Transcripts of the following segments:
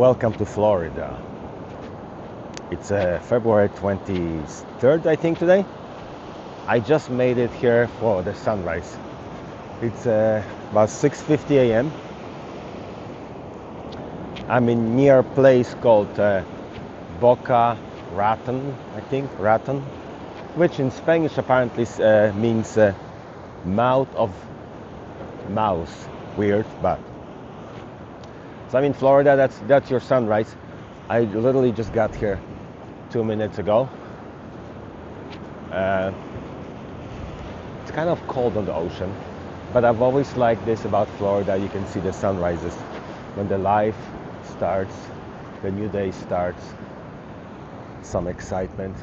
Welcome to Florida. It's February 23rd, I think, today. I just made it here for the sunrise. It's about 6:50 a.m. I'm in near a place called Boca Raton, I think, Raton, which in Spanish apparently means mouth of mouse. Weird, but so I'm in Florida. That's your sunrise. I literally just got here 2 minutes ago. It's kind of cold on the ocean, but I've always liked this about Florida. You can see the sunrises when the life starts, the new day starts, some excitement.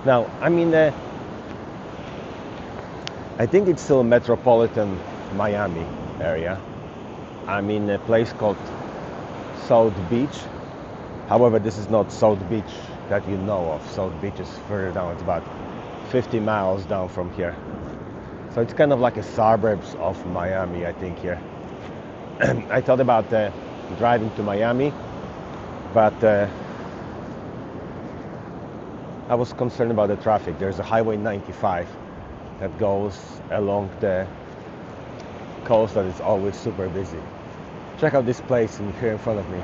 Now, I'm in I think it's still metropolitan Miami area. I'm in a place called South Beach. However, this is not South Beach that you know of. South Beach is further down. It's about 50 miles down from here. So it's kind of like a suburbs of Miami, I think, here. I thought about driving to Miami, but I was concerned about the traffic. There's a Highway 95 that goes along the coast that is always super busy. Check out this place here in front of me.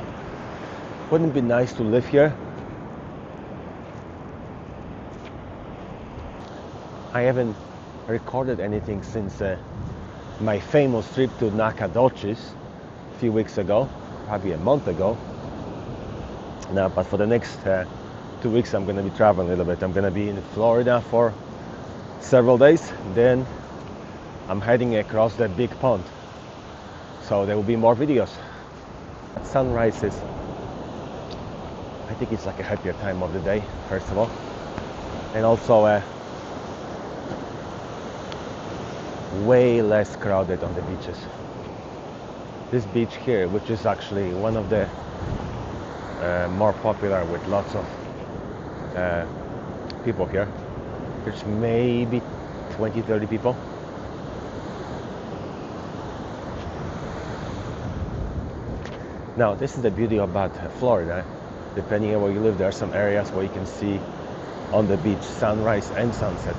Wouldn't it be nice to live here? I haven't recorded anything since my famous trip to Nacogdoches a few weeks ago, probably a month ago. Now, but for the next 2 weeks, I'm going to be traveling a little bit. I'm going to be in Florida for several days. Then I'm heading across the big pond. So there will be more videos. Sunrises, I think it's like a happier time of the day, first of all. And also way less crowded on the beaches. This beach here, which is actually one of the more popular with lots of people here. There's maybe 20-30 people. Now, this is the beauty about Florida. Depending on where you live, there are some areas where you can see on the beach sunrise and sunset.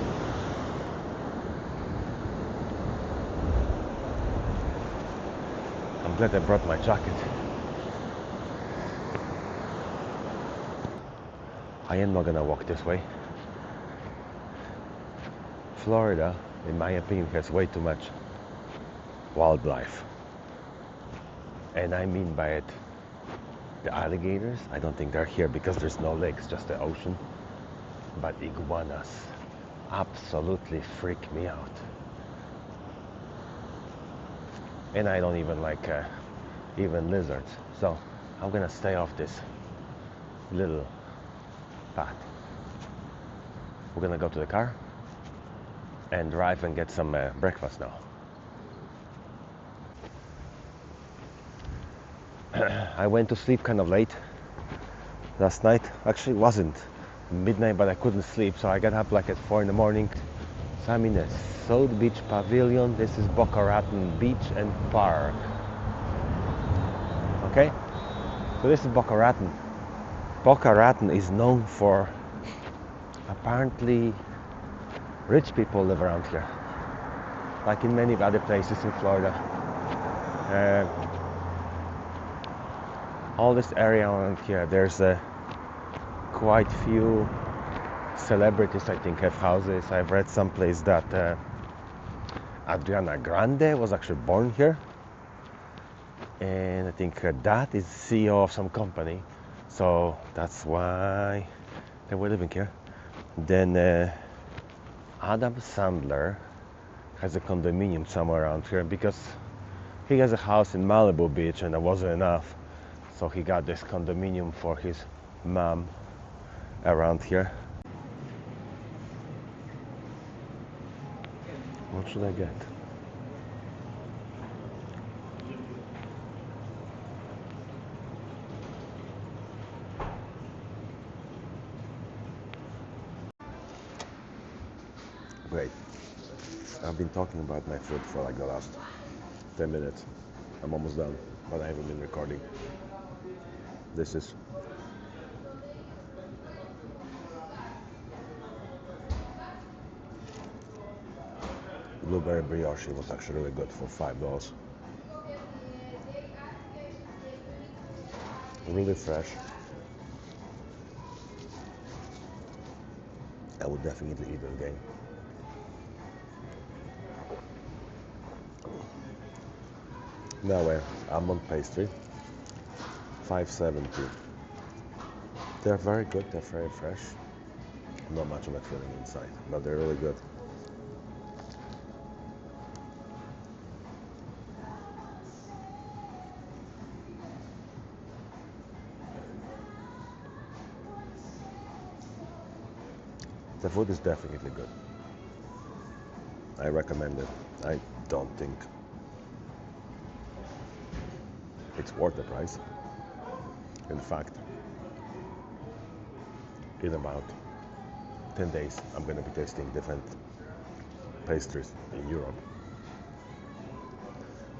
I'm glad I brought my jacket. I am not gonna walk this way. Florida, in my opinion, has way too much wildlife. And I mean by it, the alligators, I don't think they're here because there's no lakes, just the ocean. But iguanas absolutely freak me out. And I don't even like even lizards. So I'm gonna stay off this little path. We're gonna go to the car and drive and get some breakfast now. I went to sleep kind of late last night. Actually, it wasn't midnight, but I couldn't sleep, so I got up like at 4 in the morning. So I'm in the South Beach Pavilion. This is Boca Raton Beach and Park. Okay, so this is Boca Raton. Boca Raton is known for, apparently, rich people live around here, like in many other places in Florida. All this area around here, there's quite few celebrities, I think, have houses. I've read someplace that Adriana Grande was actually born here, and I think her dad is CEO of some company, so that's why they were living here. Then Adam Sandler has a condominium somewhere around here because he has a house in Malibu Beach and that wasn't enough, so he got this condominium for his mom around here. What should I get? Great. I've been talking about my food for like the last 10 minutes. I'm almost done, but I haven't been recording. This is blueberry brioche. It was actually really good for $5. Really fresh. I would definitely eat it again. Now almond pastry, $5.70. They're very good. They're very fresh. Not much of a filling inside, but they're really good. The food is definitely good. I recommend it. I don't think it's worth the price. In fact, in about 10 days, I'm going to be tasting different pastries in Europe.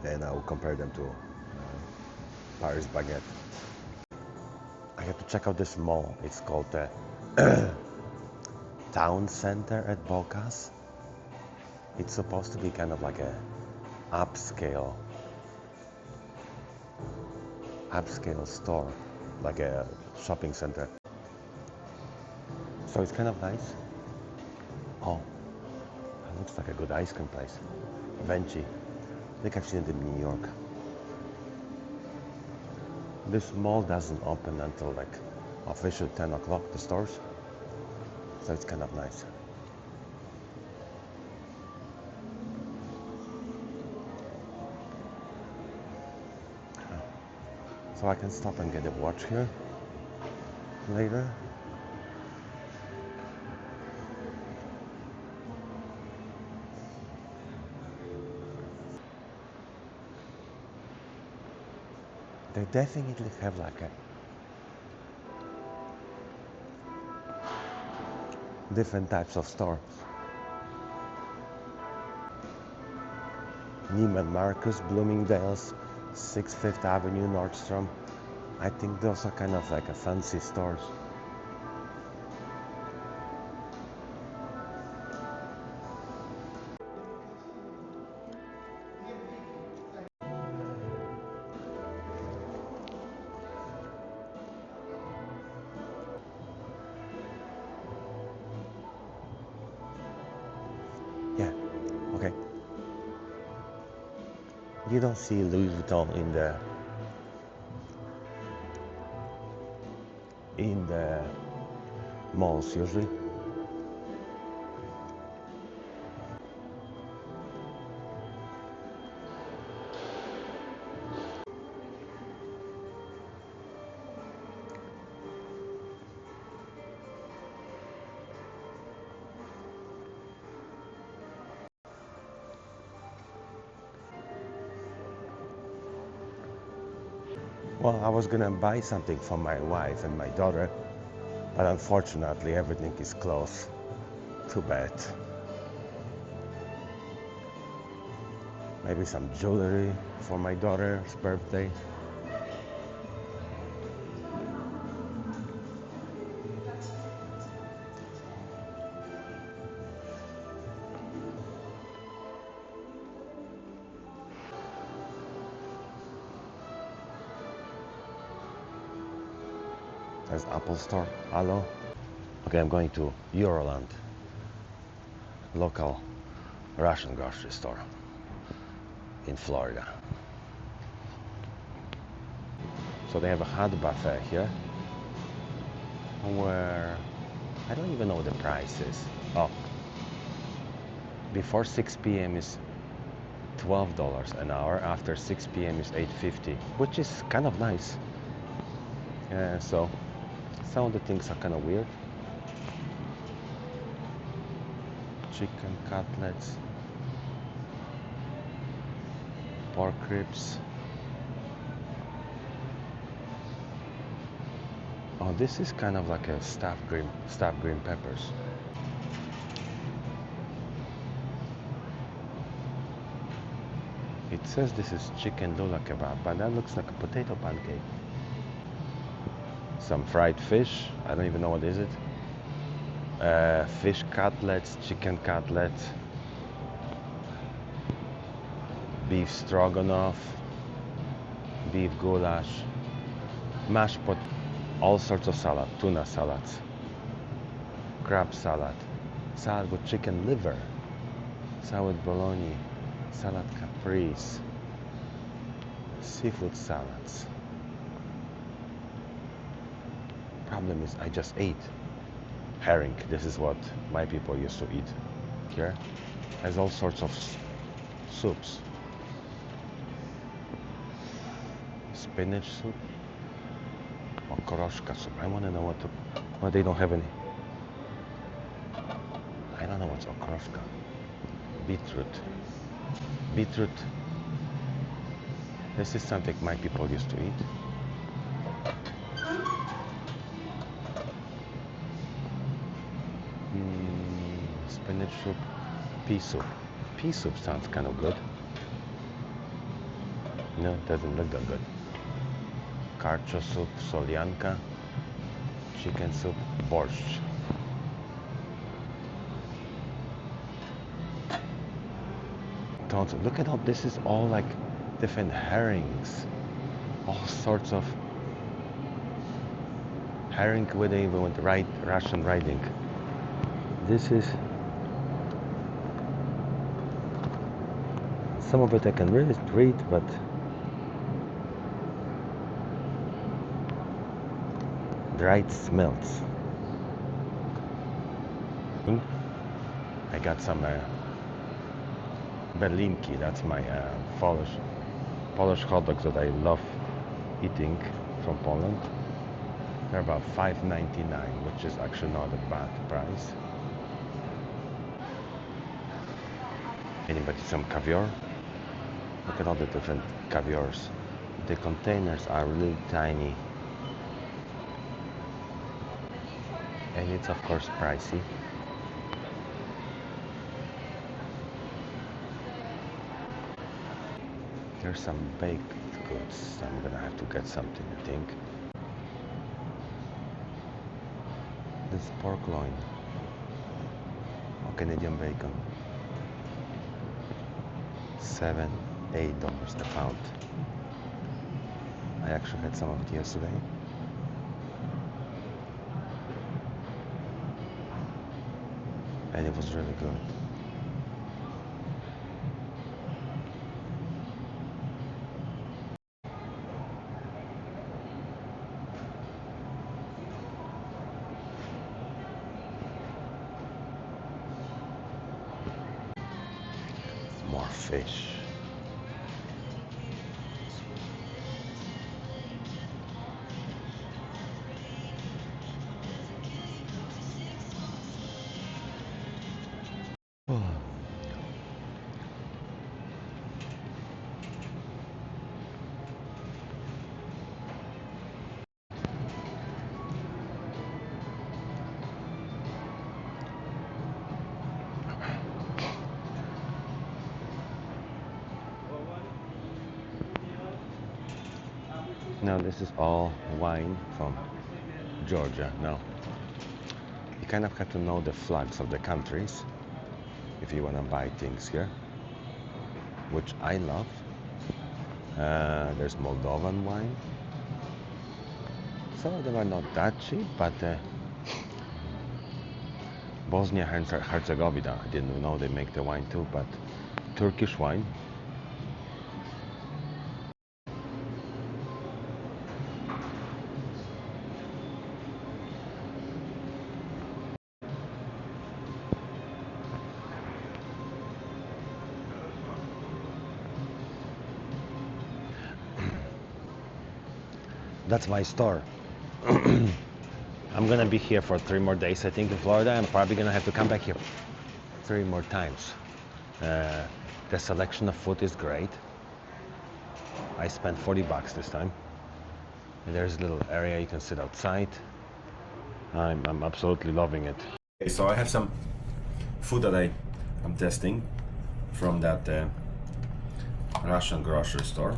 And I will compare them to Paris baguette. I have to check out this mall. It's called the Town Center at Bocas. It's supposed to be kind of like a upscale store, like a shopping center. So it's kind of nice. Oh, it looks like a good ice cream place. Venchi. I think I've seen it in New York. This mall doesn't open until like official 10 o'clock, the stores. So it's kind of nice. So I can stop and get a watch here later. They definitely have like a different types of stores. Neiman Marcus, Bloomingdale's, 6th, 5th Avenue, Nordstrom. I think those are kind of like a fancy stores. Yeah, okay. You don't see Louis Vuitton in the malls usually. Well, I was gonna buy something for my wife and my daughter, but unfortunately everything is closed. Too bad. Maybe some jewelry for my daughter's birthday. There's Apple Store. Hello. Okay, I'm going to Euroland, local Russian grocery store in Florida. So they have a hot buffet here where I don't even know what the price is. Oh, before 6 p.m. is $12 an hour. After 6 p.m. is $8.50, which is kind of nice. So some of the things are kind of weird. Chicken cutlets, pork ribs. Oh, this is kind of like a stuffed green peppers. It says this is chicken lula kebab, but that looks like a potato pancake. Some fried fish. I don't even know what is it. Fish cutlets, chicken cutlets, beef stroganoff, beef goulash, mashed pot, all sorts of salad, tuna salads, crab salad, salad with chicken liver, salad with bologna, salad caprese, seafood salads. Problem is I just ate herring. This is what my people used to eat. Here has all sorts of soups. Spinach soup, okoroshka soup. I want to know what they don't have any. I don't know what's okoroshka. Beetroot. This is something my people used to eat. Spinach soup, pea soup. Pea soup sounds kind of good. No, it doesn't look that good. Carcho soup, solyanka, chicken soup, borscht. Look at all this is all like different herrings, all sorts of herring with Russian writing. This is some of it I can really read, but dried smelts. I got some berlinki. That's my Polish hot dogs that I love eating from Poland. They're about $5.99, which is actually not a bad price. Anybody some caviar? Look at all the different caviars. The containers are really tiny. And it's of course pricey. There's some baked goods. I'm gonna have to get something, I think. This pork loin or Canadian bacon. $7, $8 a pound. I actually had some of it yesterday. And it was really good. More fish. Now this is all wine from Georgia. Now you kind of have to know the flags of the countries if you want to buy things here, which I love. There's Moldovan wine. Some of them are not that cheap, but Bosnia and Herzegovina, I didn't know they make the wine too, but Turkish wine. That's my store. I'm gonna be here for 3 more days, I think, in Florida. I'm probably gonna have to come back here 3 more times. The selection of food is great. I spent $40 this time. And there's a little area you can sit outside. I'm absolutely loving it. Okay, so I have some food that I'm testing from that Russian grocery store,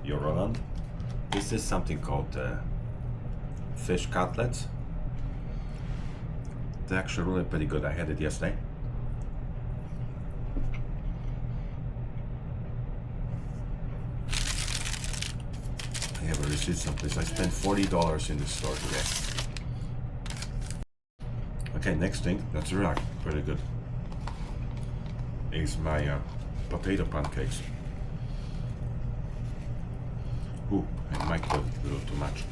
Euroland. This is something called fish cutlets. They're actually really pretty good. I had it yesterday. I have a receipt someplace. I spent $40 in this store today. Okay, next thing that's really pretty good is my potato pancakes. Ooh, I might put a little too much.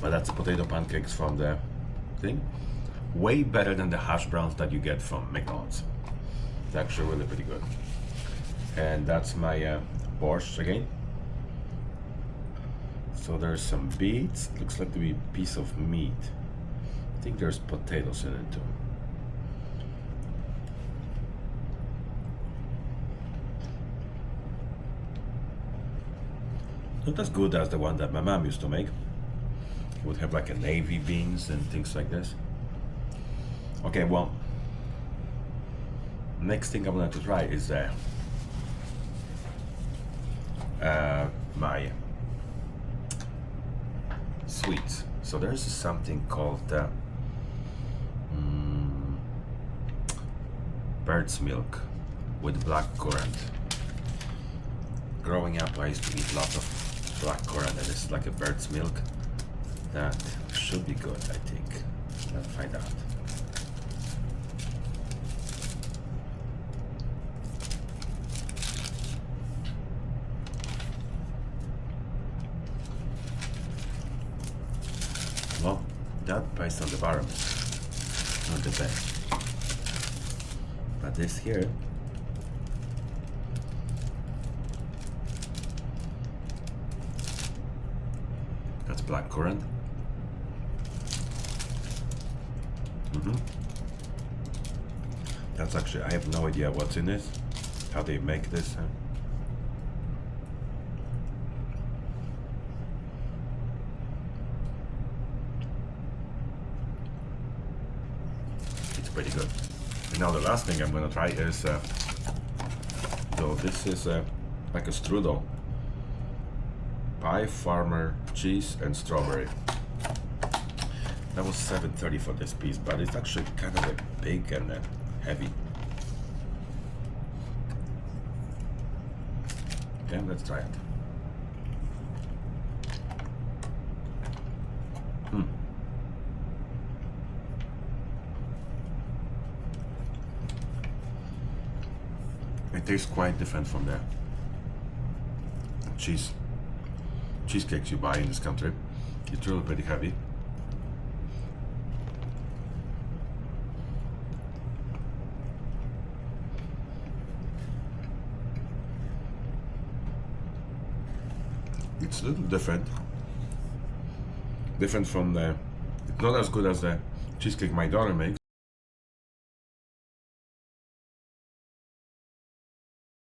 But that's potato pancakes from the thing. Way better than the hash browns that you get from McDonald's. It's actually really pretty good. And that's my borscht again. So there's some beets. Looks like to be a piece of meat. I think there's potatoes in it too. Not as good as the one that my mom used to make. It would have like a navy beans and things like this. Okay, well, next thing I'm going to try is my sweets. So there's something called bird's milk with black currant. Growing up, I used to eat lots of black currant, and this is like a bird's milk. That should be good, I think. Let's find out. Well, that price on the bottom is not the best. But this here, that's black currant. That's actually, I have no idea what's in it, how they make this. It's pretty good. And now the last thing I'm gonna try is, though this is like a strudel. Pie, farmer, cheese, and strawberry. That was $7.30 for this piece, but it's actually kind of big and heavy. Okay, let's try it. It tastes quite different from the cheesecakes you buy in this country. It's really pretty heavy. It's a little different. Different from the, it's not as good as the cheesecake my daughter makes.